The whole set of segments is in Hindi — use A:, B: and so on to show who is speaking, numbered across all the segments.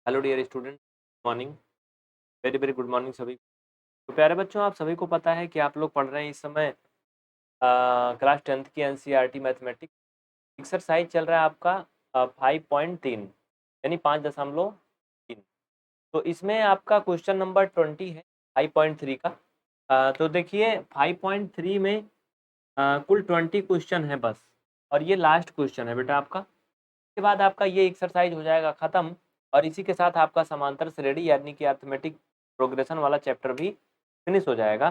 A: Hello dear student, morning. Very very good morning सभी। तो प्यारे बच्चों, आप सभी को पता है कि आप लोग पढ़ रहे हैं इस समय क्लास 10th की एनसीईआरटी मैथमेटिक्स। एक्सरसाइज चल रहा है आपका 5.3 यानी 5.3। तो इसमें आपका क्वेश्चन नंबर 20 है 5.3 का। तो देखिए 5.3 में कुल 20 क्वेश्चन है बस, और ये लास्ट क्वेश्चन है बेटा आपका। इसके बाद आपका ये एक्सरसाइज हो जाएगा ख़त्म, और इसी के साथ आपका समांतर श्रेणी यानी कि अरिथमेटिक प्रोग्रेशन वाला चैप्टर भी फिनिश हो जाएगा।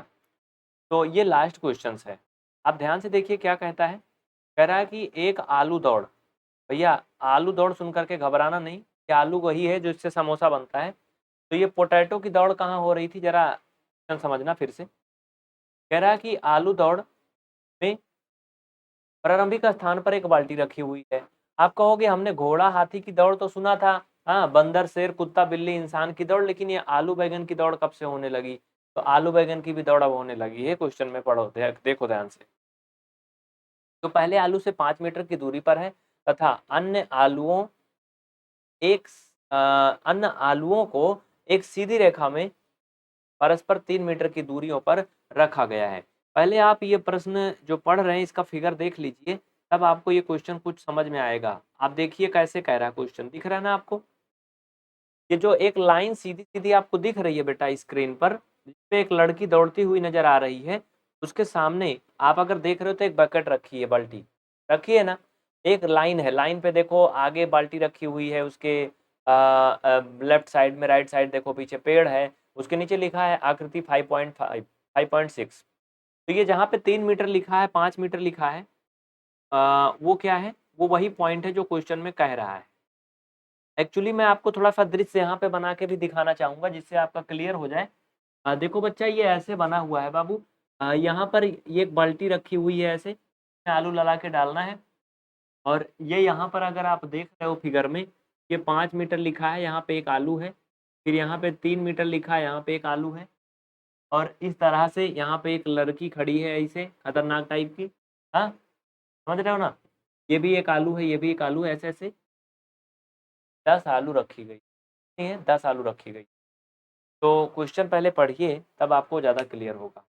A: तो ये लास्ट क्वेश्चंस है। आप ध्यान से देखिए क्या कहता है। कह रहा है कि एक आलू दौड़। भैया, आलू दौड़ सुन करके घबराना नहीं, कि आलू वही है जो इससे समोसा बनता है। तो ये पोटैटो की दौड़ कहाँ हो रही थी, जरा समझना फिर से। कह रहा है कि आलू दौड़ में प्रारंभिक स्थान पर एक बाल्टी रखी हुई है। आप कहोगे हमने घोड़ा हाथी की दौड़ तो सुना था, हाँ, बंदर शेर कुत्ता बिल्ली इंसान की दौड़, लेकिन ये आलू बैगन की दौड़ कब से होने लगी? तो आलू बैगन की भी दौड़ अब होने लगी है। क्वेश्चन में पढ़ो, देखो ध्यान से। तो पहले आलू से 5 मीटर की दूरी पर है तथा अन्य आलुओं को एक सीधी रेखा में परस्पर 3 मीटर की दूरियों पर रखा गया है। पहले आप ये प्रश्न जो पढ़ रहे हैं इसका फिगर देख लीजिए, तब आपको ये क्वेश्चन कुछ समझ में आएगा। आप देखिए कैसे कह रहा है क्वेश्चन, दिख रहा है ना आपको? ये जो एक लाइन सीधी-सीधी आपको दिख रही है बेटा स्क्रीन पर, जिसपे एक लड़की दौड़ती हुई नजर आ रही है, उसके सामने आप अगर देख रहे हो तो एक बकेट रखी है, बाल्टी रखी है ना? एक लाइन है, लाइन पे देखो आगे बाल्टी रखी हुई है, उसके लेफ्ट साइड में, राइट साइड देखो पीछे पेड़ है, उसके नीचे लिखा है आकृति 5.5 5.6। तो ये जहाँ पे 3 मीटर लिखा है, 5 मीटर लिखा है, वो क्या है? वो वही पॉइंट है जो क्वेश्चन में कह रहा है। एक्चुअली मैं आपको थोड़ा-सा दृश्य यहाँ पे बना के भी दिखाना चाहूँगा, जिससे आपका क्लियर हो जाए। देखो बच्चा, ये ऐसे बना हुआ है बाबू। यहाँ पर ये एक बाल्टी रखी हुई है ऐसे, इसमें आलू लगा के डालना है, और ये यहाँ पर अगर आप देख रहे हो फिगर में, ये 5 मीटर लिखा है, यहाँ पे एक आलू है, फिर यहाँ पे 3 मीटर लिखा है, यहाँ पे एक आलू है, और इस तरह से यहाँ पे एक लड़की खड़ी है ऐसे खतरनाक टाइप की। हाँ, समझ रहे हो ना? ये भी एक आलू है, ये भी एक आलू है, ऐसे-ऐसे 10 आलू रखी गई। नहीं है, 10 आलू रखी गई। तो क्वेश्चन पहले पढ़िए, तब आपको ज़्यादा क्लियर होगा।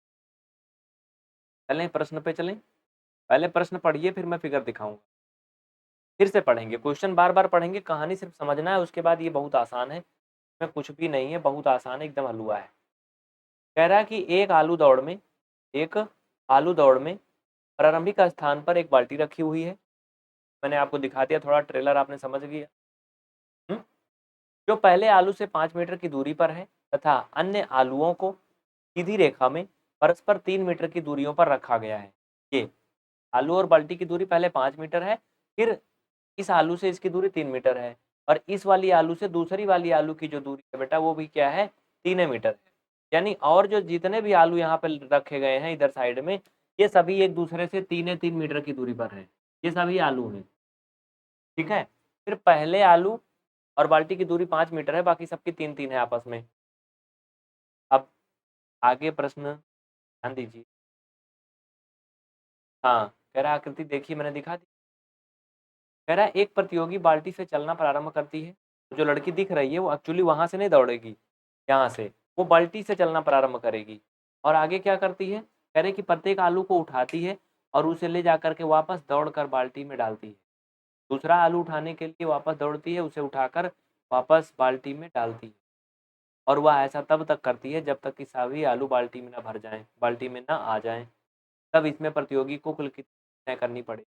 A: चलें प्रश्न पे चलें? पहले प्रश्न पढ़िए, फिर मैं फिगर दिखाऊँगा। फिर से पढ़ेंगे, क्वेश्चन बार-बार पढ़ेंगे, कहानी सिर्फ समझना है, उसके बाद ये बहुत आसान है। इसमें कुछ भी नहीं है, बहुत आसान है, एकदम हलवा है। कह रहा है कि एक आलू दौड़ में प्रारंभिक स्थान पर एक बाल्टी रखी हुई है। मैंने आपको दिखा दिया, थोड़ा ट्रेलर आपने समझ लिया। हुँ? जो पहले आलू से 5 मीटर की दूरी पर है तथा अन्य आलुओं को सीधी रेखा में परस्पर 3 मीटर की दूरियों पर रखा गया है। ये आलू और बाल्टी की दूरी पहले 5 मीटर है, फिर इस आलू से इसकी दूरी 3 मीटर है, और इस वाली आलू से दूसरी वाली आलू की जो दूरी है बेटा, वो भी क्या है? 3 मीटर है। यानी और जो जितने भी आलू यहाँ पे रखे गए हैं इधर साइड में, ये सभी एक दूसरे से 3 मीटर की दूरी पर हैं। ये सभी आलू हैं, ठीक है? फिर पहले आलू और बाल्टी की दूरी 5 मीटर है, बाकी सबकी 3-3 है आपस में। अब आगे प्रश्न ध्यान दीजिए। हाँ, कह रहा है आकृति देखिए, मैंने दिखा दी। कह रहा है एक प्रतियोगी बाल्टी से चलना प्रारंभ करती है। जो लड़की दिख रही है वो एक्चुअली वहाँ से नहीं दौड़ेगी, यहाँ से, वो बाल्टी से चलना प्रारंभ करेगी। और आगे क्या करती है? कह रहे कि प्रत्येक आलू को उठाती है और उसे ले जाकर के वापस दौड़कर बाल्टी में डालती है। दूसरा आलू उठाने के लिए वापस दौड़ती है, उसे उठाकर वापस बाल्टी में डालती है। और वह ऐसा तब तक करती है जब तक कि सभी आलू बाल्टी में ना भर जाएँ, बाल्टी में ना आ जाएँ। तब इसमें प्रतियोगी को कुल कितनी तय करनी पड़े।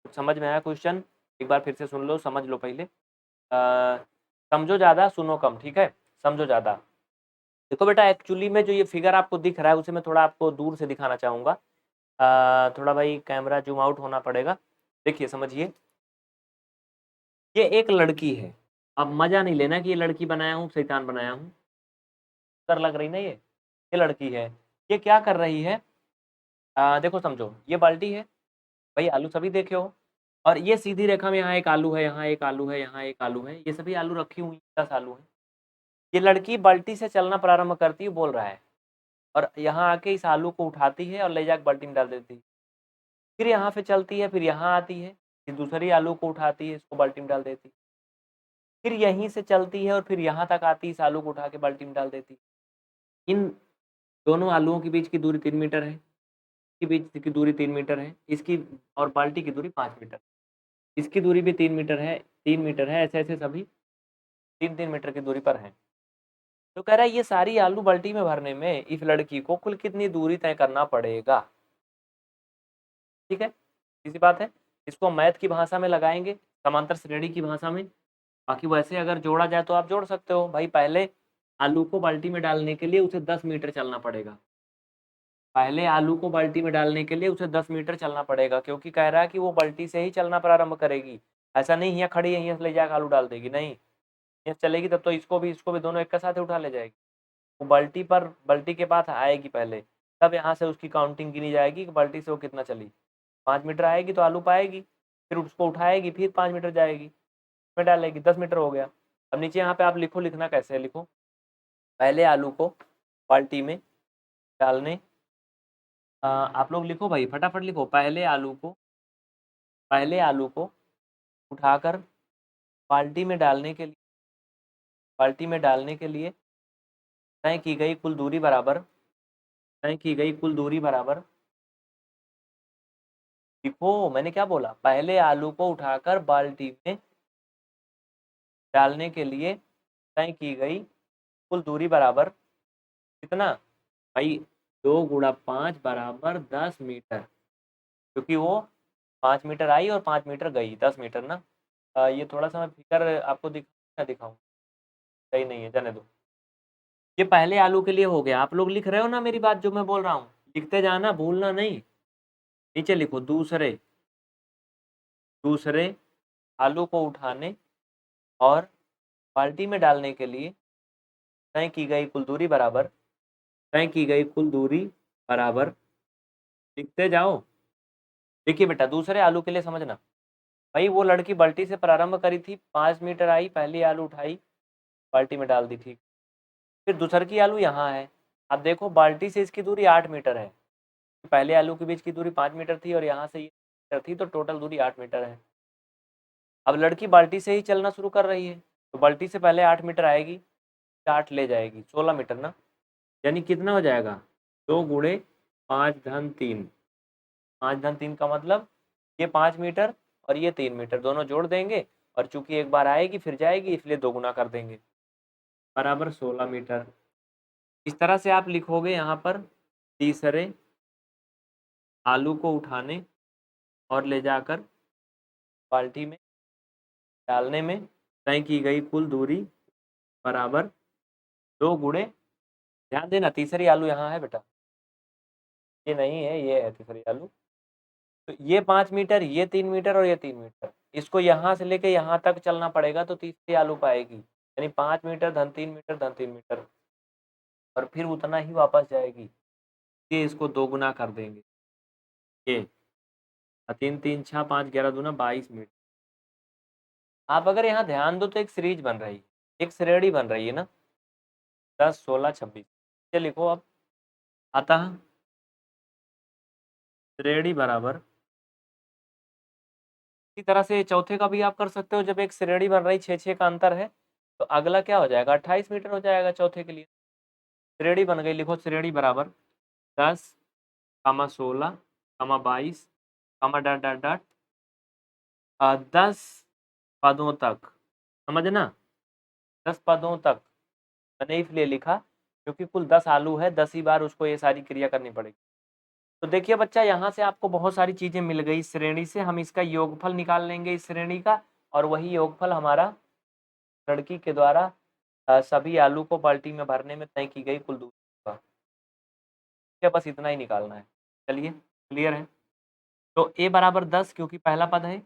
A: कुछ समझ में आया क्वेश्चन? एक बार फिर से सुन लो, समझ लो पहले। समझो ज़्यादा, सुनो कम, ठीक है? समझो ज़्यादा। देखो बेटा, एक्चुअली में जो ये फिगर आपको दिख रहा है, उसे मैं थोड़ा आपको दूर से दिखाना चाहूँगा। थोड़ा भाई कैमरा ज़ूम आउट होना पड़ेगा। देखिए, समझिए। ये एक लड़की है। अब मज़ा नहीं लेना कि ये लड़की बनाया हूँ, शैतान बनाया हूँ। सुंदर लग रही ना ये? ये लड़की है। ये क्या कर रही है? देखो समझो, ये बाल्टी है, भाई आलू सभी देखे हो, और ये सीधी रेखा में यहाँ एक आलू है, यहाँ एक आलू है, यहाँ एक आलू है, ये सभी आलू रखी हुई हैं, 10 आलू हैं। ये लड़की बाल्टी से चलना प्रारंभ करती है, बोल रहा है, और यहाँ आके इस आलू को उठाती है और ले जाके बाल्टी में डाल देती है। फिर यहाँ से चलती है, फिर यहाँ आती है, फिर दूसरी आलू को उठाती है, इसको बाल्टी में डाल देती है। फिर यहीं से चलती है और फिर यहाँ तक आती है, इस आलू को उठा के बाल्टी में डाल देती है। इन दोनों आलूओं के बीच की दूरी 3 मीटर है, इसके बीच की दूरी 3 मीटर है, इसकी और बाल्टी की दूरी 5 मीटर, इसकी दूरी भी 3 मीटर है, 3 मीटर है, ऐसे-ऐसे सभी 3-3 मीटर की दूरी पर हैं। तो कह रहा है ये सारी आलू बाल्टी में भरने में इस लड़की को कुल कितनी दूरी तय करना पड़ेगा। ठीक है, इसी बात है। इसको मैथ की भाषा में लगाएंगे, समांतर श्रेणी की भाषा में। बाकी वैसे अगर जोड़ा जाए तो आप जोड़ सकते हो भाई। पहले आलू को बाल्टी में डालने के लिए उसे 10 मीटर चलना पड़ेगा, पहले आलू को बाल्टी में डालने के लिए उसे 10 मीटर चलना पड़ेगा, क्योंकि कह रहा है कि वो बाल्टी से ही चलना प्रारंभ करेगी। ऐसा नहीं यहाँ खड़ी है, यहाँ से ले जाकर आलू डाल देगी, नहीं, यहाँ चलेगी तब तो इसको भी दोनों एक साथ उठा ले जाएगी। वो बाल्टी के पास आएगी पहले, तब यहाँ से उसकी काउंटिंग गिनी जाएगी कि बाल्टी से वो कितना चली। 5 मीटर आएगी तो आलू पाएगी, फिर उसको उठाएगी, फिर 5 मीटर जाएगी, में डालेगी, 10 मीटर हो गया। अब नीचे यहाँ पे आप लिखो, लिखना कैसे है लिखो, पहले आलू को बाल्टी में डालने, आप लोग लिखो भाई, फटाफट लिखो, पहले आलू को उठाकर बाल्टी में डालने के लिए तय की गई कुल दूरी बराबर लिखो, मैंने क्या बोला, पहले आलू को उठाकर बाल्टी में डालने के लिए तय की गई कुल दूरी बराबर कितना भाई, 2 गुणा 5 बराबर 10 मीटर, क्योंकि वो 5 मीटर आई और 5 मीटर गई, 10 मीटर ना। ये थोड़ा सा मैं फिगर आपको दिखाऊँ, सही नहीं है, जाने दो। ये पहले आलू के लिए हो गया। आप लोग लिख रहे हो ना मेरी बात जो मैं बोल रहा हूँ, लिखते जाना, भूलना नहीं। नीचे लिखो दूसरे आलू को उठाने और बाल्टी में डालने के लिए तय की गई कुल दूरी बराबर, लिखते जाओ। देखिए बेटा, दूसरे आलू के लिए समझना भाई, वो लड़की बाल्टी से प्रारंभ करी थी, 5 मीटर आई, पहली आलू उठाई, बाल्टी में डाल दी, ठीक। फिर दूसर की आलू यहाँ है, अब देखो बाल्टी से इसकी दूरी 8 मीटर है, पहले आलू के बीच की दूरी 5 मीटर थी और यहाँ से ये मीटर थी, तो टोटल दूरी 8 मीटर है। अब लड़की बाल्टी से ही चलना शुरू कर रही है, तो बाल्टी से पहले 8 मीटर आएगी, 8 ले जाएगी, 16 मीटर ना, यानी कितना हो जाएगा, 2 गुणे 5 धन 3, 5 धन 3 का मतलब ये 5 मीटर और ये 3 मीटर दोनों जोड़ देंगे, और चूंकि एक बार आएगी फिर जाएगी, इसलिए 2 गुना कर देंगे, बराबर 16 मीटर। इस तरह से आप लिखोगे यहाँ पर, तीसरे आलू को उठाने और ले जाकर बाल्टी में डालने में तय की गई कुल दूरी बराबर 2 गुणे, ध्यान देना तीसरी आलू यहाँ है बेटा, ये नहीं है, ये है तीसरी आलू। तो ये 5 मीटर, ये 3 मीटर और ये 3 मीटर, इसको यहाँ से लेके यहाँ तक चलना पड़ेगा, तो तीसरी आलू पाएगी, यानी 5 मीटर धन 3 मीटर धन 3 मीटर, और फिर उतना ही वापस जाएगी। ये इसको 2 गुना कर देंगे, ये 3 3 6 5 11 दूना 22 मीटर। आप अगर यहाँ ध्यान दो तो एक सीरीज बन रही है, एक श्रेणी बन रही है ना, 10 16 26, ये लिखो अब, अतः श्रेणी बराबर, इसी तरह से चौथे का भी आप कर सकते हो, जब एक श्रेणी बन रही 6 6 का अंतर है, तो अगला क्या हो जाएगा, 28 मीटर हो जाएगा चौथे के लिए। श्रेणी बन गई, लिखो श्रेणी बराबर 10 कामा 16 कामा 22 कामा डॉट डॉट डॉट 10 पदों तक, समझना, 10 पदों तक मैंने इसलिए लिखा क्योंकि कुल 10 आलू है, 10 ही बार उसको ये सारी क्रिया करनी पड़ेगी। तो देखिए बच्चा, यहाँ से आपको बहुत सारी चीजें मिल गई इस श्रेणी से, हम इसका योगफल निकाल लेंगे इस श्रेणी का, और वही योगफल हमारा लड़की के द्वारा सभी आलू को बाल्टी में भरने में तय की गई कुल दूरी का। ठीक है, बस इतना ही निकालना है। चलिए, क्लियर है। तो a बराबर 10 क्योंकि पहला पद है,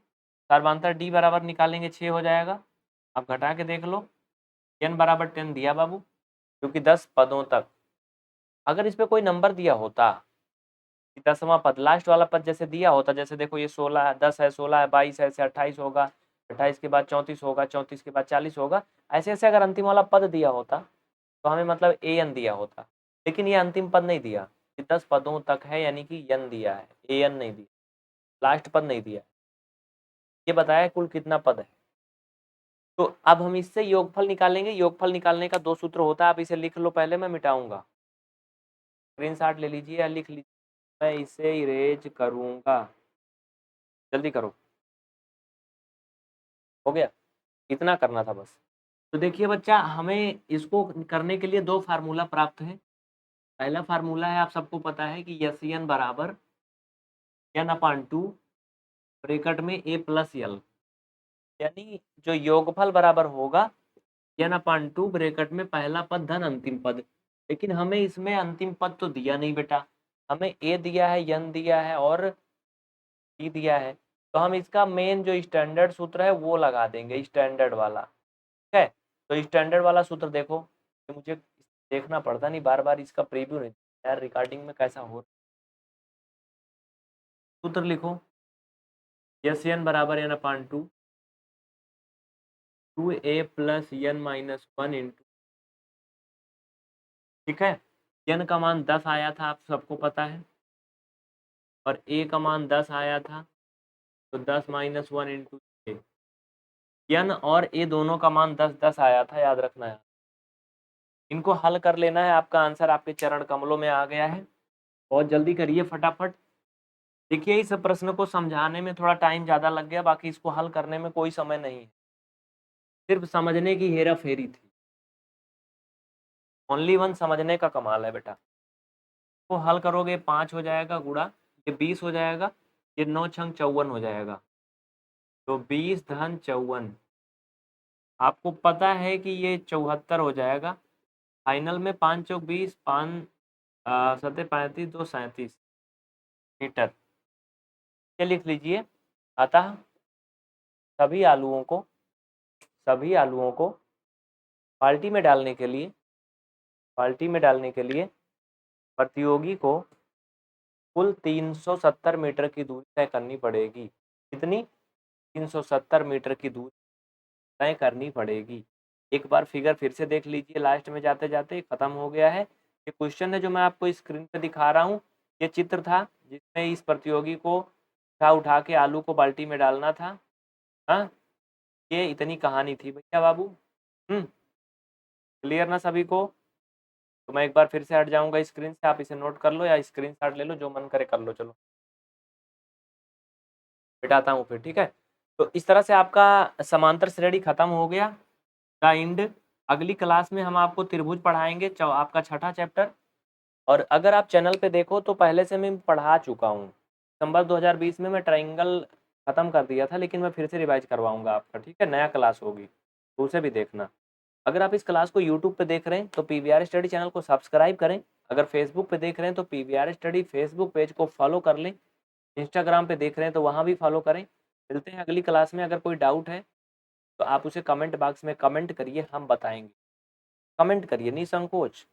A: सर्वांतर d बराबर निकालेंगे 6 हो जाएगा। अब घटा के देख लो, n बराबर 10 दिया बाबू, क्योंकि 10 पदों तक। अगर इस पे कोई नंबर दिया होता, 10वां पद लास्ट वाला पद जैसे दिया होता, जैसे देखो ये 16 है, 10 है, 16 है, 22 है, ऐसे 28 होगा, 28 के बाद 34 होगा, 34 के बाद 40 होगा, ऐसे ऐसे अगर अंतिम वाला पद दिया होता तो हमें मतलब an दिया होता, लेकिन ये अंतिम पद नहीं दिया, ये 10 पदों तक है, यानी कि n दिया है, an नहीं दिया, लास्ट पद नहीं दिया। ये बताया कुल कितना पद है। तो अब हम इससे योगफल निकालेंगे। योगफल निकालने का 2 सूत्र होता है, आप इसे लिख लो, पहले मैं मिटाऊंगा। स्क्रीनशॉट ले लीजिए या लिख लीजिए, मैं इसे इरेज करूंगा। जल्दी करो। हो गया, इतना करना था बस। तो देखिए बच्चा, हमें इसको करने के लिए 2 फार्मूला प्राप्त है। पहला फार्मूला है, आप सबको पता है कि एस एन बराबर n/2 ब्रैकेट में a प्लस यल, यानी जो योगफल बराबर होगा n/2 ब्रैकेट में पहला पद धन अंतिम पद। लेकिन हमें इसमें अंतिम पद तो दिया नहीं बेटा, हमें a दिया है, n दिया है और c दिया है। तो हम इसका मेन जो स्टैंडर्ड सूत्र है वो लगा देंगे, स्टैंडर्ड वाला। ठीक है, तो स्टैंडर्ड वाला सूत्र देखो, ये मुझे देखना पड़ता नहीं, बार बार इसका प्रीव्यू नहीं यार, रिकॉर्डिंग में कैसा हो। सूत्र लिखो, एस एन बराबर n/2 2a plus n-1 into, ठीक है, n का मान 10 आया था, आप सबको पता है, और a का मान 10 आया था, तो 10 - 1 इंटू n और a दोनों का मान 10-10 आया था, याद रखना है। इनको हल कर लेना है, आपका आंसर आपके चरण कमलों में आ गया है। बहुत जल्दी करिए फटाफट। देखिए, इस प्रश्न को समझाने में थोड़ा टाइम ज़्यादा लग गया, बाकी इसको हल करने में कोई समय नहीं है, सिर्फ समझने की हेरा फेरी थी। ओनली वन समझने का कमाल है बेटा। तो हल करोगे 5 हो जाएगा गुणा, ये 20 हो जाएगा, ये 9 छंग 54 हो जाएगा, तो 20 धन 54, आपको पता है कि ये 74 हो जाएगा। फाइनल में 5 चौक 20, 5 सते 35, 2 37 मीटर। ये लिख लीजिए। अतः सभी आलुओं को बाल्टी में डालने के लिए प्रतियोगी को कुल 370 मीटर की दूरी तय करनी पड़ेगी। कितनी? 370 मीटर की दूरी तय करनी पड़ेगी। एक बार फिगर फिर से देख लीजिए, लास्ट में जाते जाते खत्म हो गया है। ये क्वेश्चन है जो मैं आपको स्क्रीन पे दिखा रहा हूँ, ये चित्र था जिसमें इस प्रतियोगी को उठा के आलू को बाल्टी में डालना था। हाँ, ये इतनी कहानी थी भैया बाबू। क्लियर ना सभी को? तो मैं एक बार फिर से हट जाऊंगा स्क्रीन से, आप इसे नोट कर लो या स्क्रीनशॉट ले लो, जो मन करे कर लो। चलो मिटाता हूँ फिर, ठीक है। तो इस तरह से आपका समांतर श्रेणी खत्म हो गया, द एंड। अगली क्लास में हम आपको त्रिभुज पढ़ाएंगे, आपका छठा चैप्टर। और अगर आप चैनल पे देखो तो पहले से मैं पढ़ा चुका हूँ। दिसंबर 2020 में मैं ट्राइंगल खत्म कर दिया था, लेकिन मैं फिर से रिवाइज करवाऊंगा आपका, ठीक है। नया क्लास होगी तो उसे भी देखना। अगर आप इस क्लास को यूट्यूब पे देख रहे हैं तो पीवीआर स्टडी चैनल को सब्सक्राइब करें। अगर फेसबुक पे देख रहे हैं तो पीवीआर स्टडी फेसबुक पेज को फॉलो कर लें। इंस्टाग्राम पे देख रहे हैं तो वहाँ भी फॉलो करें। मिलते हैं अगली क्लास में। अगर कोई डाउट है तो आप उसे कमेंट बॉक्स में कमेंट करिए, हम बताएंगे। कमेंट करिए निसंकोच।